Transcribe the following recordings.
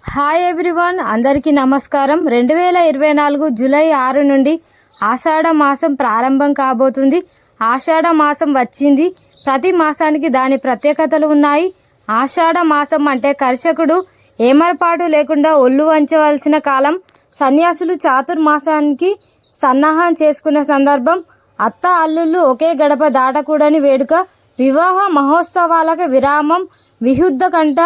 Hi everyone, అందరికీ నమస్కారం. 2024 July 6 నుండి ఆషాఢ మాసం ప్రారంభం కాబోతుంది. ఆషాఢ మాసం వచ్చింది. ప్రతి మాసానికి దాని ప్రత్యేకతలు ఉన్నాయి. ఆషాఢ మాసం అంటే కర్షకుడు ఏమరపాటు లేకుండా ఒళ్ళు వంచవలసిన కాలం. సన్యాసులు చాతుర్మాసానికి సన్నాహం చేసుకున్న సందర్భం. అత్త అల్లుళ్ళు ఒకే గడప దాటకూడని వేడుక. వివాహ మహోత్సవాలకు విరామం. విశుద్ధ కంట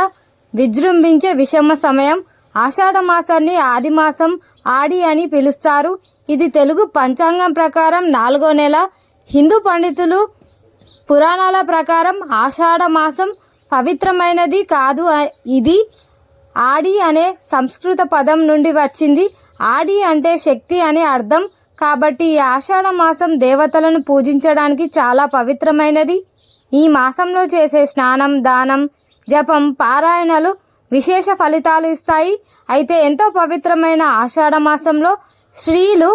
విజృంభించే విషమ సమయం. ఆషాఢ మాసాన్ని ఆది మాసం, ఆడి అని పిలుస్తారు. ఇది తెలుగు పంచాంగం ప్రకారం 4వ నెల. హిందూ పండితులు పురాణాల ప్రకారం ఆషాఢ మాసం పవిత్రమైనది కాదు. ఇది ఆడి అనే సంస్కృత పదం నుండి వచ్చింది. ఆడి అంటే శక్తి అని అర్థం. కాబట్టి ఈ ఆషాఢ మాసం దేవతలను పూజించడానికి చాలా పవిత్రమైనది. ఈ మాసంలో చేసే స్నానం, దానం, జపం, పారాయణలు విశేష ఫలితాలు ఇస్తాయి. అయితే ఎంతో పవిత్రమైన ఆషాఢ మాసంలో స్త్రీలు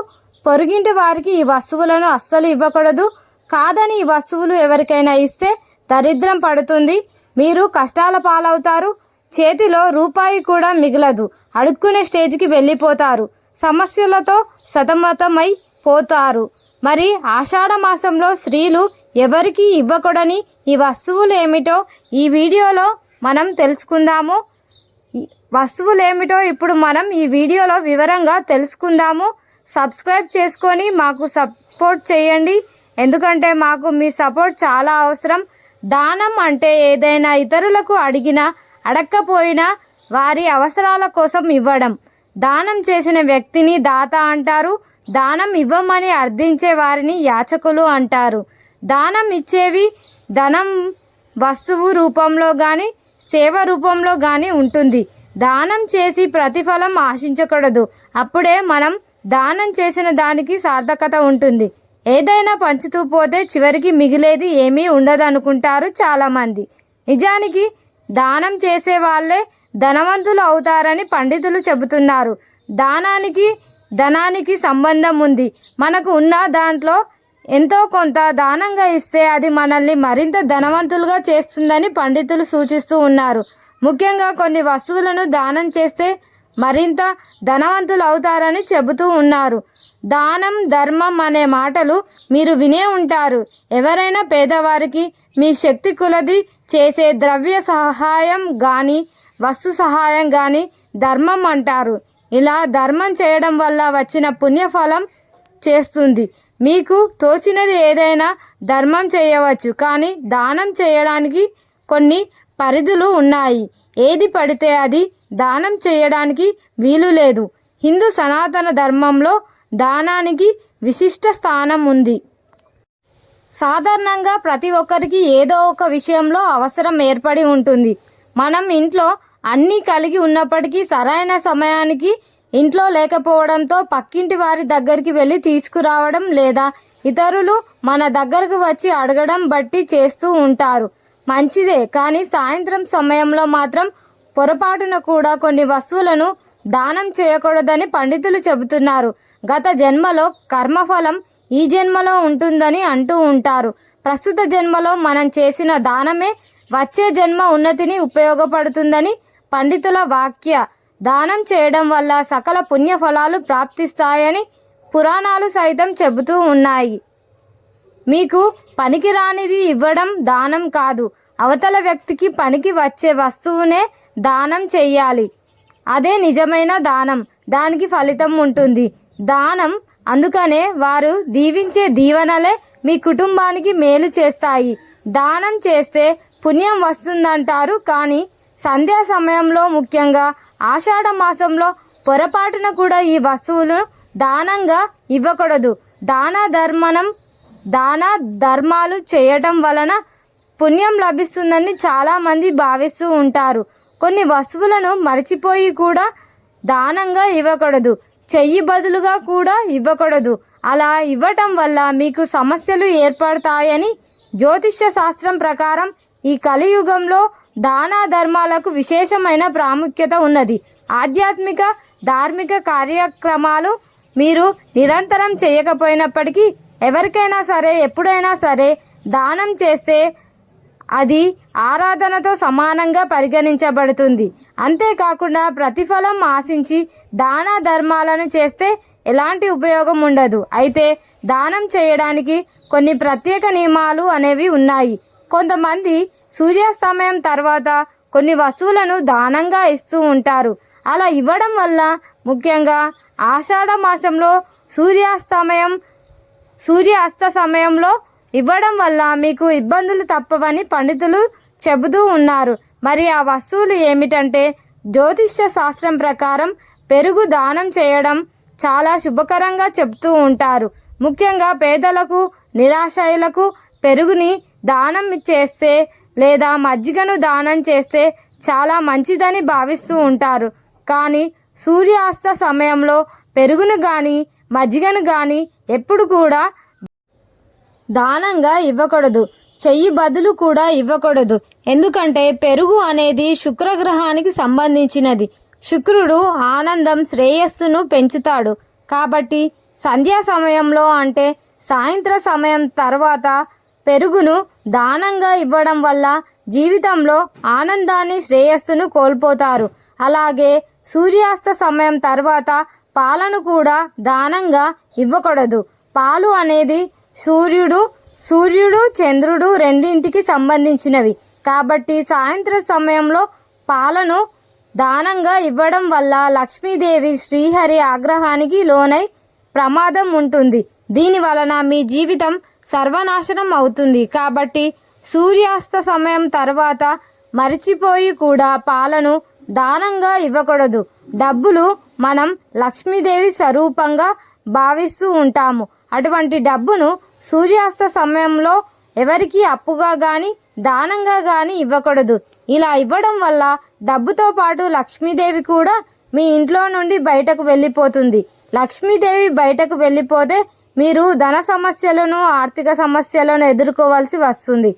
పొరుగింటి వారికి ఈ వస్తువులను అస్సలు ఇవ్వకూడదు. కాదని ఈ వస్తువులు ఎవరికైనా ఇస్తే దరిద్రం పడుతుంది. మీరు కష్టాల పాలవుతారు. చేతిలో రూపాయి కూడా మిగలదు. అడుక్కునే స్టేజ్కి వెళ్ళిపోతారు. సమస్యలతో సతమతమై పోతారు. మరి ఆషాఢ మాసంలో స్త్రీలు ఎవరికి ఇవ్వకూడని ఈ వస్తువులు ఏమిటో ఈ వీడియోలో మనం తెలుసుకుందాము. వస్తువులు ఏమిటో ఇప్పుడు మనం ఈ వీడియోలో వివరంగా తెలుసుకుందాము. సబ్స్క్రైబ్ చేసుకొని మాకు సపోర్ట్ చేయండి. ఎందుకంటే మాకు మీ సపోర్ట్ చాలా అవసరం. దానం అంటే ఏదైనా ఇతరులకు అడిగినా అడక్కపోయినా వారి అవసరాల కోసం ఇవ్వడం. దానం చేసిన వ్యక్తిని దాత అంటారు. దానం ఇవ్వమని అర్థించే వారిని యాచకులు అంటారు. దానం ఇచ్చేవి ధనం వస్తువు రూపంలో కానీ సేవ రూపంలో కానీ ఉంటుంది. దానం చేసి ప్రతిఫలం ఆశించకూడదు. అప్పుడే మనం దానం చేసిన దానికి సార్థకత ఉంటుంది. ఏదైనా పంచుతూ పోతే చివరికి మిగిలేది ఏమీ ఉండదనుకుంటారు చాలామంది. నిజానికి దానం చేసే వాళ్ళే ధనవంతులు అవుతారని పండితులు చెబుతున్నారు. దానానికి ధనానికి సంబంధం ఉంది. మనకు ఉన్న దాంట్లో ఎంతో కొంత దానంగా ఇస్తే అది మనల్ని మరింత ధనవంతులుగా చేస్తుందని పండితులు సూచిస్తూ ఉన్నారు. ముఖ్యంగా కొన్ని వస్తువులను దానం చేస్తే మరింత ధనవంతులు అవుతారని చెబుతూ ఉన్నారు. దానం, ధర్మం అనే మాటలు మీరు వినే ఉంటారు. ఎవరైనా పేదవారికి మీ శక్తి కొలది చేసే ద్రవ్య సహాయం కానీ వస్తు సహాయం కానీ ధర్మం అంటారు. ఇలా ధర్మం చేయడం వల్ల వచ్చిన పుణ్యఫలం చేస్తుంది. మీకు తోచినది ఏదైనా ధర్మం చేయవచ్చు. కానీ దానం చేయడానికి కొన్ని పరిధులు ఉన్నాయి. ఏది పడితే అది దానం చేయడానికి వీలు లేదు. హిందూ సనాతన ధర్మంలో దానానికి విశిష్ట స్థానం ఉంది. సాధారణంగా ప్రతి ఒక్కరికి ఏదో ఒక విషయంలో అవసరం ఏర్పడి ఉంటుంది. మనం ఇంట్లో అన్నీ కలిగి ఉన్నప్పటికీ సరైన సమయానికి ఇంట్లో లేకపోవడంతో పక్కింటి వారి దగ్గరికి వెళ్ళి తీసుకురావడం లేదా ఇతరులు మన దగ్గరకు వచ్చి అడగడం బట్టి చేస్తూ ఉంటారు. మంచిదే, కానీ సాయంత్రం సమయంలో మాత్రం పొరపాటున కూడా కొన్ని వస్తువులను దానం చేయకూడదని పండితులు చెబుతున్నారు. గత జన్మలో కర్మఫలం ఈ జన్మలో ఉంటుందని అంటూ ఉంటారు. ప్రస్తుత జన్మలో మనం చేసిన దానమే వచ్చే జన్మ ఉన్నతిని ఉపయోగపడుతుందని పండితుల వాక్య. దానం చేయడం వల్ల సకల పుణ్యఫలాలు ప్రాప్తిస్తాయని పురాణాలు సైతం చెబుతూ ఉన్నాయి. మీకు పనికిరానిది ఇవ్వడం దానం కాదు. అవతల వ్యక్తికి పనికి వచ్చే వస్తువునే దానం చెయ్యాలి. అదే నిజమైన దానం. దానికి ఫలితం ఉంటుంది. దానం అందుకనే వారు దీవించే దీవెనలే మీ కుటుంబానికి మేలు చేస్తాయి. దానం చేస్తే పుణ్యం వస్తుందంటారు. కానీ సంధ్యా సమయంలో, ముఖ్యంగా ఆషాఢ మాసంలో పొరపాటున కూడా ఈ వస్తువులు దానంగా ఇవ్వకూడదు. దాన ధర్మాలు చేయటం వలన పుణ్యం లభిస్తుందని చాలామంది భావిస్తూ ఉంటారు. కొన్ని వస్తువులను మర్చిపోయి కూడా దానంగా ఇవ్వకూడదు. చెయ్యి బదులుగా కూడా ఇవ్వకూడదు. అలా ఇవ్వటం వల్ల మీకు సమస్యలు ఏర్పడతాయని జ్యోతిష్య శాస్త్రం ప్రకారం ఈ కలియుగంలో దాన ధర్మాలకు విశేషమైన ప్రాముఖ్యత ఉన్నది. ఆధ్యాత్మిక, ధార్మిక కార్యక్రమాలు మీరు నిరంతరం చేయకపోయినప్పటికీ ఎవరికైనా సరే ఎప్పుడైనా సరే దానం చేస్తే అది ఆరాధనతో సమానంగా పరిగణించబడుతుంది. అంతేకాకుండా ప్రతిఫలం ఆశించి దాన ధర్మాలను చేస్తే ఎలాంటి ఉపయోగం ఉండదు. అయితే దానం చేయడానికి కొన్ని ప్రత్యేక నియమాలు అనేవి ఉన్నాయి. కొంతమంది సూర్యాస్తమయం తర్వాత కొన్ని వస్తువులను దానంగా ఇస్తూ ఉంటారు. అలా ఇవ్వడం వల్ల ముఖ్యంగా ఆషాఢ మాసంలో సూర్యాస్త సమయంలో ఇవ్వడం వల్ల మీకు ఇబ్బందులు తప్పవని పండితులు చెబుతూ ఉన్నారు. మరి ఆ వస్తువులు ఏమిటంటే, జ్యోతిష్య శాస్త్రం ప్రకారం పెరుగు దానం చేయడం చాలా శుభకరంగా చెప్తూ ఉంటారు. ముఖ్యంగా పేదలకు, నిరాశ్రయులకు పెరుగుని దానం చేస్తే లేదా మజ్జిగను దానం చేస్తే చాలా మంచిదని భావిస్తూ ఉంటారు. కానీ సూర్యాస్త సమయంలో పెరుగును కానీ మజ్జిగను కానీ ఎప్పుడు కూడా దానంగా ఇవ్వకూడదు. చెయ్యి బదులు కూడా ఇవ్వకూడదు. ఎందుకంటే పెరుగు అనేది శుక్రగ్రహానికి సంబంధించినది. శుక్రుడు ఆనందం, శ్రేయస్సును పెంచుతాడు. కాబట్టి సంధ్యా సమయంలో అంటే సాయంత్ర సమయం తర్వాత పెరుగును దానంగా ఇవ్వడం వల్ల జీవితంలో ఆనందాన్ని, శ్రేయస్సును కోల్పోతారు. అలాగే సూర్యాస్త సమయం తర్వాత పాలను కూడా దానంగా ఇవ్వకూడదు. పాలు అనేది సూర్యుడు చంద్రుడు రెండింటికి సంబంధించినవి. కాబట్టి సాయంత్రం సమయంలో పాలను దానంగా ఇవ్వడం వల్ల లక్ష్మీదేవి, శ్రీహరి ఆగ్రహానికి లోనై ప్రమాదం ఉంటుంది. దీని వలన మీ జీవితం సర్వనాశనం అవుతుంది. కాబట్టి సూర్యాస్త సమయం తర్వాత మరిచిపోయి కూడా పాలను దానంగా ఇవ్వకూడదు. డబ్బులు మనం లక్ష్మీదేవి స్వరూపంగా భావిస్తూ ఉంటాము. అటువంటి డబ్బును సూర్యాస్త సమయంలో ఎవరికి అప్పుగా కానీ దానంగా కానీ ఇవ్వకూడదు. ఇలా ఇవ్వడం వల్ల డబ్బుతో పాటు లక్ష్మీదేవి కూడా మీ ఇంట్లో నుండి బయటకు వెళ్ళిపోతుంది. లక్ష్మీదేవి బయటకు వెళ్ళిపోతే మీరు ధన సమస్యలను, ఆర్థిక సమస్యలను ఎదుర్కోవాల్సి వస్తుంది.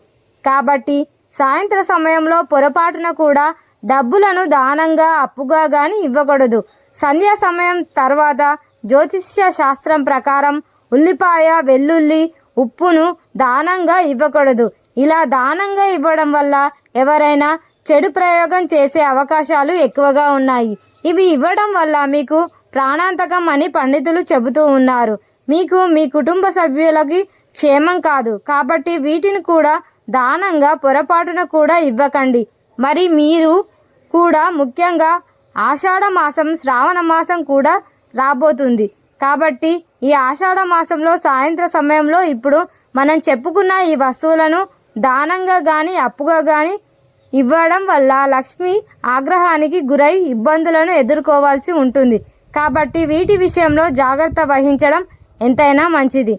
కాబట్టి సాయంత్ర సమయంలో పొరపాటున కూడా డబ్బులను దానంగా, అప్పుగా కానీ ఇవ్వకూడదు. సంధ్యా సమయం తర్వాత జ్యోతిష్య శాస్త్రం ప్రకారం ఉల్లిపాయ, వెల్లుల్లి, ఉప్పును దానంగా ఇవ్వకూడదు. ఇలా దానంగా ఇవ్వడం వల్ల ఎవరైనా చెడు ప్రయోగం చేసే అవకాశాలు ఎక్కువగా ఉన్నాయి. ఇవి ఇవ్వడం వల్ల మీకు ప్రాణాంతకం అని పండితులు చెబుతూ ఉన్నారు. మీకు, మీ కుటుంబ సభ్యులకి క్షేమం కాదు. కాబట్టి వీటిని కూడా దానంగా పొరపాటున కూడా ఇవ్వకండి. మరి మీరు కూడా ముఖ్యంగా ఆషాఢ మాసం, శ్రావణ మాసం కూడా రాబోతుంది. కాబట్టి ఈ ఆషాఢ మాసంలో సాయంత్ర సమయంలో ఇప్పుడు మనం చెప్పుకున్న ఈ వస్తువులను దానంగా కానీ అప్పుగా కానీ ఇవ్వడం వల్ల లక్ష్మి ఆగ్రహానికి గురై ఇబ్బందులను ఎదుర్కోవాల్సి ఉంటుంది. కాబట్టి వీటి విషయంలో జాగ్రత్త వహించడం ఎంతైనా మంచిది.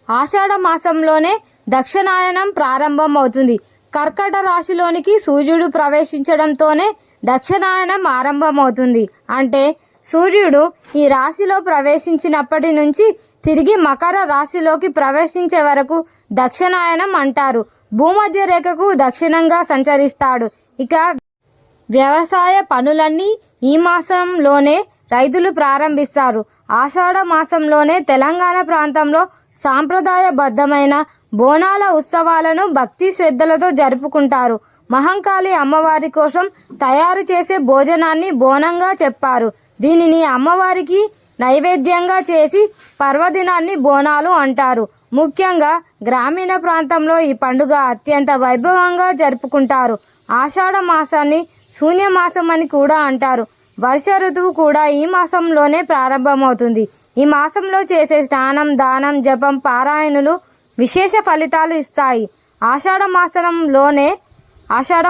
ఆషాఢ మాసంలోనే దక్షిణాయనం ప్రారంభం అవుతుంది. కర్కట రాశిలోనికి సూర్యుడు ప్రవేశించడంతోనే దక్షిణాయనం ఆరంభమవుతుంది. అంటే సూర్యుడు ఈ రాశిలో ప్రవేశించినప్పటి నుంచి తిరిగి మకర రాశిలోకి ప్రవేశించే వరకు దక్షిణాయనం అంటారు. భూమధ్య రేఖకు దక్షిణంగా సంచరిస్తాడు. ఇక వ్యవసాయ పనులన్నీ ఈ మాసంలోనే రైతులు ప్రారంభిస్తారు. ఆషాఢ మాసంలోనే తెలంగాణ ప్రాంతంలో సాంప్రదాయబద్ధమైన బోనాల ఉత్సవాలను భక్తి శ్రద్ధలతో జరుపుకుంటారు. మహంకాళి అమ్మవారి కోసం తయారు చేసే భోజనాన్ని బోనంగా చెప్పారు. దీనిని అమ్మవారికి నైవేద్యంగా చేసి పర్వదినాన్ని బోనాలు అంటారు. ముఖ్యంగా గ్రామీణ ప్రాంతంలో ఈ పండుగ అత్యంత వైభవంగా జరుపుకుంటారు. ఆషాఢ మాసాన్ని శూన్యమాసం అని కూడా అంటారు. వర్ష ఋతువు కూడా ఈ మాసంలోనే ప్రారంభమవుతుంది. ఈ మాసంలో చేసే స్నానం, దానం, జపం, పారాయణులు విశేష ఫలితాలు ఇస్తాయి. ఆషాఢ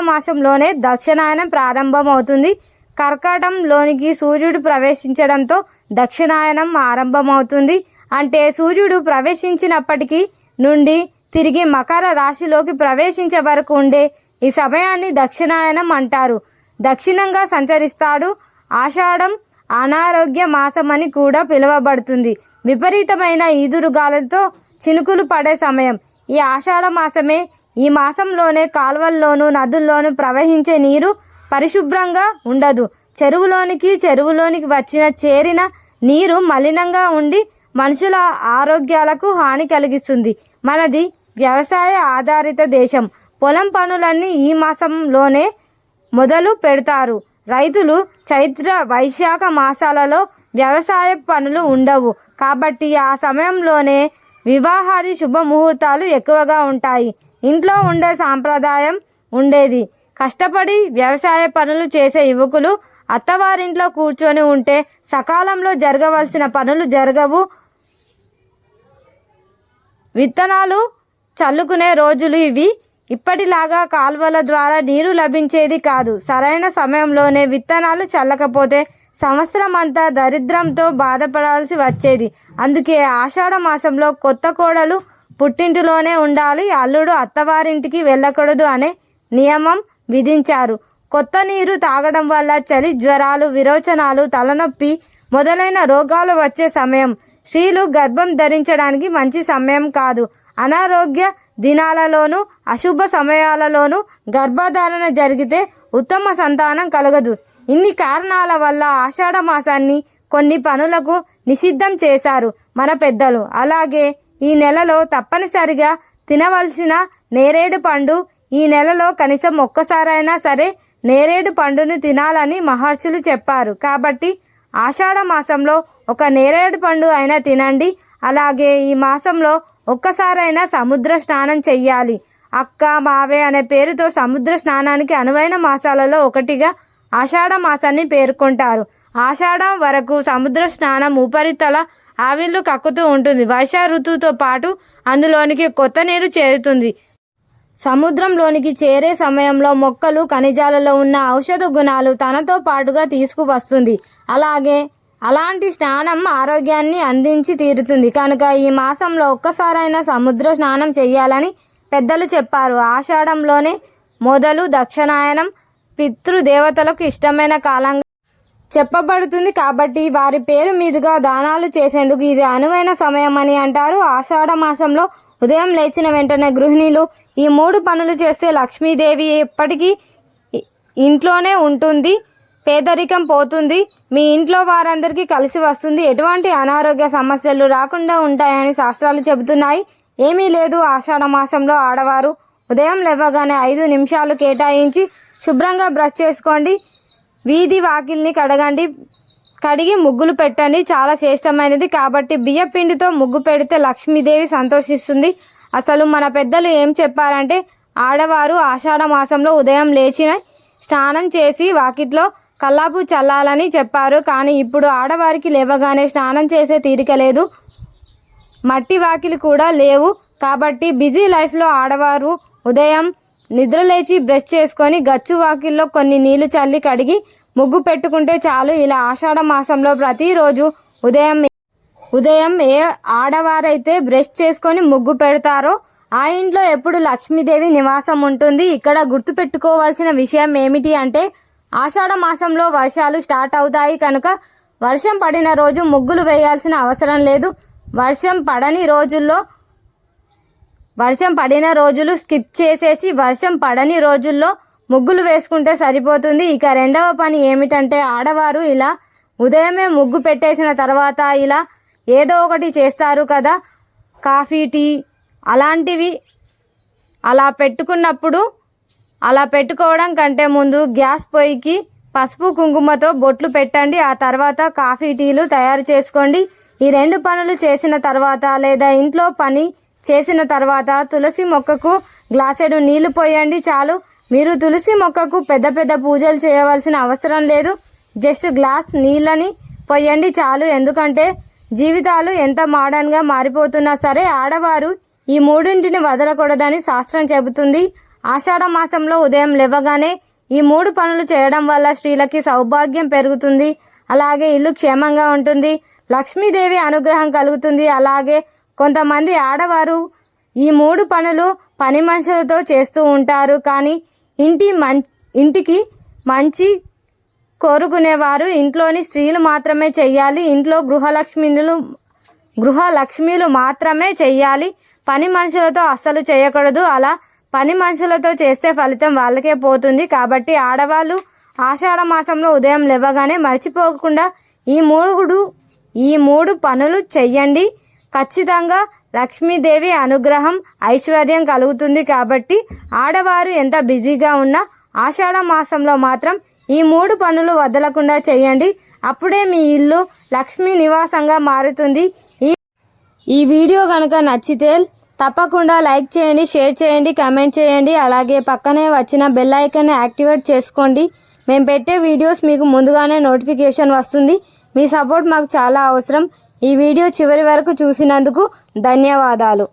మాసంలోనే దక్షిణాయనం ప్రారంభమవుతుంది. కర్కాటంలోనికి సూర్యుడు ప్రవేశించడంతో దక్షిణాయనం ఆరంభమవుతుంది. అంటే సూర్యుడు ప్రవేశించినప్పటికీ నుండి తిరిగి మకర రాశిలోకి ప్రవేశించే వరకు ఉండే ఈ సమయాన్ని దక్షిణాయనం అంటారు. దక్షిణంగా సంచరిస్తాడు. ఆషాఢం అనారోగ్య మాసం అని కూడా పిలువబడుతుంది. విపరీతమైన ఈదురుగాలులతో చినుకులు పడే సమయం ఈ ఆషాఢ మాసమే. ఈ మాసంలోనే కాల్వల్లోనూ నదుల్లోనూ ప్రవహించే నీరు పరిశుభ్రంగా ఉండదు. చెరువులోనికి చేరిన నీరు మలినంగా ఉండి మనుషుల ఆరోగ్యాలకు హాని కలిగిస్తుంది. మనది వ్యవసాయ ఆధారిత దేశం. పొలం పనులన్నీ ఈ మాసంలోనే మొదలు పెడతారు. రైతులు చైత్ర వైశాఖ మాసాలలో వ్యవసాయ పనులు ఉండవు కాబట్టి ఆ సమయంలోనే వివాహాది శుభముహూర్తాలు ఎక్కువగా ఉంటాయి. ఇంట్లో ఉండే సాంప్రదాయం ఉండేది. కష్టపడి వ్యవసాయ పనులు చేసే యువకులు అత్తవారింట్లో కూర్చొని ఉంటే సకాలంలో జరగవలసిన పనులు జరగవు. విత్తనాలు చల్లుకునే రోజులు ఇవి. ఇప్పటిలాగా కాలువల ద్వారా నీరు లభించేది కాదు. సరైన సమయంలోనే విత్తనాలు చల్లకపోతే సంవత్సరం అంతా దరిద్రంతో బాధపడాల్సి వచ్చేది. అందుకే ఆషాఢ మాసంలో కొత్త కోడలు పుట్టింటిలోనే ఉండాలి, అల్లుడు అత్తవారింటికి వెళ్ళకూడదు అనే నియమం విధించారు. కొత్త నీరు తాగడం వల్ల చలి, జ్వరాలు, విరోచనాలు, తలనొప్పి మొదలైన రోగాలు వచ్చే సమయం. స్త్రీలు గర్భం ధరించడానికి మంచి సమయం కాదు. అనారోగ్య దినాలలోనూ అశుభ సమయాలలోనూ గర్భధారణ జరిగితే ఉత్తమ సంతానం కలగదు. ఇన్ని కారణాల వల్ల ఆషాఢ మాసాన్ని కొన్ని పనులకు నిషిద్ధం చేశారు మన పెద్దలు. అలాగే ఈ నెలలో తప్పనిసరిగా తినవలసిన నేరేడు పండు, ఈ నెలలో కనీసం ఒక్కసారైనా సరే నేరేడు పండును తినాలని మహర్షులు చెప్పారు. కాబట్టి ఆషాఢ మాసంలో ఒక నేరేడు పండు అయినా తినండి. అలాగే ఈ మాసంలో ఒక్కసారైనా సముద్ర స్నానం చెయ్యాలి. అక్క, మావే అనే పేరుతో సముద్ర స్నానానికి అనువైన మాసాలలో ఒకటిగా ఆషాఢ మాసాన్ని పేర్కొంటారు. ఆషాఢం వరకు సముద్ర స్నానం ఉపరితల ఆవిర్లు కక్కుతూ ఉంటుంది. వర్ష ఋతువుతో పాటు అందులోనికి కొత్త నీరు చేరుతుంది. సముద్రంలోనికి చేరే సమయంలో మొక్కలు ఖనిజాలలో ఉన్న ఔషధ గుణాలు తనతో పాటుగా తీసుకువస్తుంది. అలాంటి స్నానం ఆరోగ్యాన్ని అందించి తీరుతుంది. కనుక ఈ మాసంలో ఒక్కసారైనా సముద్ర స్నానం చేయాలని పెద్దలు చెప్పారు. ఆషాఢంలోనే మొదలు దక్షిణాయనం పితృదేవతలకు ఇష్టమైన కాలంగా చెప్పబడుతుంది. కాబట్టి వారి పేరు మీదుగా దానాలు చేసేందుకు ఇది అనువైన సమయం అని అంటారు. ఆషాఢ మాసంలో ఉదయం లేచిన వెంటనే గృహిణులు ఈ 3 పనులు చేస్తే లక్ష్మీదేవి ఎప్పటికీ ఇంట్లోనే ఉంటుంది, పేదరికం పోతుంది, మీ ఇంట్లో వారందరికీ కలిసి వస్తుంది, ఎటువంటి అనారోగ్య సమస్యలు రాకుండా ఉంటాయని శాస్త్రాలు చెబుతున్నాయి. ఏమీ లేదు, ఆషాఢ మాసంలో ఆడవారు ఉదయం లేవగానే 5 నిమిషాలు కేటాయించి శుభ్రంగా బ్రష్ చేసుకోండి, వీధి వాకిల్ని కడిగి ముగ్గులు పెట్టండి. చాలా శ్రేష్టమైనది. కాబట్టి బియ్య పిండితో ముగ్గు పెడితే లక్ష్మీదేవి సంతోషిస్తుంది. అసలు మన పెద్దలు ఏం చెప్పారంటే ఆడవారు ఆషాఢ మాసంలో ఉదయం లేచిన స్నానం చేసి వాకిట్లో కల్లాపు చల్లాలని చెప్పారు. కానీ ఇప్పుడు ఆడవారికి లేవగానే స్నానం చేసే తీరిక లేదు, మట్టి వాకిలి కూడా లేవు. కాబట్టి బిజీ లైఫ్లో ఆడవారు ఉదయం నిద్రలేచి బ్రష్ చేసుకొని గచ్చు వాకిల్లో కొన్ని నీళ్లు చల్లి కడిగి ముగ్గు పెట్టుకుంటే చాలు. ఇలా ఆషాఢ మాసంలో ప్రతిరోజు ఉదయం ఏ ఆడవారైతే బ్రష్ చేసుకొని ముగ్గు పెడతారో ఆ ఇంట్లో ఎప్పుడు లక్ష్మీదేవి నివాసం ఉంటుంది. ఇక్కడ గుర్తుపెట్టుకోవాల్సిన విషయం ఏమిటి అంటే ఆషాఢ మాసంలో వర్షాలు స్టార్ట్ అవుతాయి కనుక వర్షం పడిన రోజు ముగ్గులు వేయాల్సిన అవసరం లేదు. వర్షం పడిన రోజులు స్కిప్ చేసేసి వర్షం పడని రోజుల్లో ముగ్గులు వేసుకుంటే సరిపోతుంది. ఇక రెండవ పని ఏమిటంటే ఆడవారు ఇలా ఉదయమే ముగ్గు పెట్టేసిన తర్వాత ఇలా ఏదో ఒకటి చేస్తారు కదా, కాఫీ, టీ అలాంటివి. అలా పెట్టుకోవడం కంటే ముందు గ్యాస్ పొయ్యికి పసుపు కుంకుమతో బొట్లు పెట్టండి. ఆ తర్వాత కాఫీ, టీలు తయారు చేసుకోండి. ఈ 2 పనులు చేసిన తర్వాత లేదా ఇంట్లో పని చేసిన తర్వాత తులసి మొక్కకు గ్లాసెడు నీళ్లు పోయండి చాలు. మీరు తులసి మొక్కకు పెద్ద పెద్ద పూజలు చేయవలసిన అవసరం లేదు. జస్ట్ గ్లాస్ నీళ్ళని పోయండి చాలు. ఎందుకంటే జీవితాలు ఎంత మోడర్న్గా మారిపోతున్నా సరే ఆడవారు ఈ 3ంటిని వదలకూడదని శాస్త్రం చెబుతుంది. ఆషాఢ మాసంలో ఉదయం లేవగానే ఈ 3 పనులు చేయడం వల్ల స్త్రీలకి సౌభాగ్యం పెరుగుతుంది. అలాగే ఇల్లు క్షేమంగా ఉంటుంది, లక్ష్మీదేవి అనుగ్రహం కలుగుతుంది. అలాగే కొంతమంది ఆడవారు ఈ 3 పనులు పని మనుషులతో చేస్తూ ఉంటారు. కానీ ఇంటికి మంచి కోరుకునేవారు ఇంట్లోని స్త్రీలు మాత్రమే చెయ్యాలి. ఇంట్లో గృహలక్ష్మీలు మాత్రమే చెయ్యాలి. పని మనుషులతో అస్సలు చేయకూడదు. అలా పని మనుషులతో చేస్తే ఫలితం వాళ్ళకే పోతుంది. కాబట్టి ఆడవాళ్ళు ఆషాఢ మాసంలో ఉదయం లేవగానే మర్చిపోకుండా ఈ 3 పనులు చెయ్యండి. ఖచ్చితంగా లక్ష్మీదేవి అనుగ్రహం ఐశ్వర్యం కలుగుతుంది. కాబట్టి ఆడవారు ఎంత బిజీగా ఉన్నా ఆషాఢ మాసంలో మాత్రం ఈ 3 పనులు వదలకుండా చేయండి. అప్పుడే మీ ఇల్లు లక్ష్మీ నివాసంగా మారుతుంది. ఈ వీడియో కనుక నచ్చితే తప్పకుండా లైక్ చేయండి, షేర్ చేయండి, కామెంట్ చేయండి. అలాగే పక్కనే వచ్చిన బెల్ ఐకాన్ని యాక్టివేట్ చేసుకోండి. మేము పెట్టే వీడియోస్ మీకు ముందుగానే నోటిఫికేషన్ వస్తుంది. మీ సపోర్ట్ మాకు చాలా అవసరం. ఈ వీడియో చివరి వరకు చూసినందుకు ధన్యవాదాలు.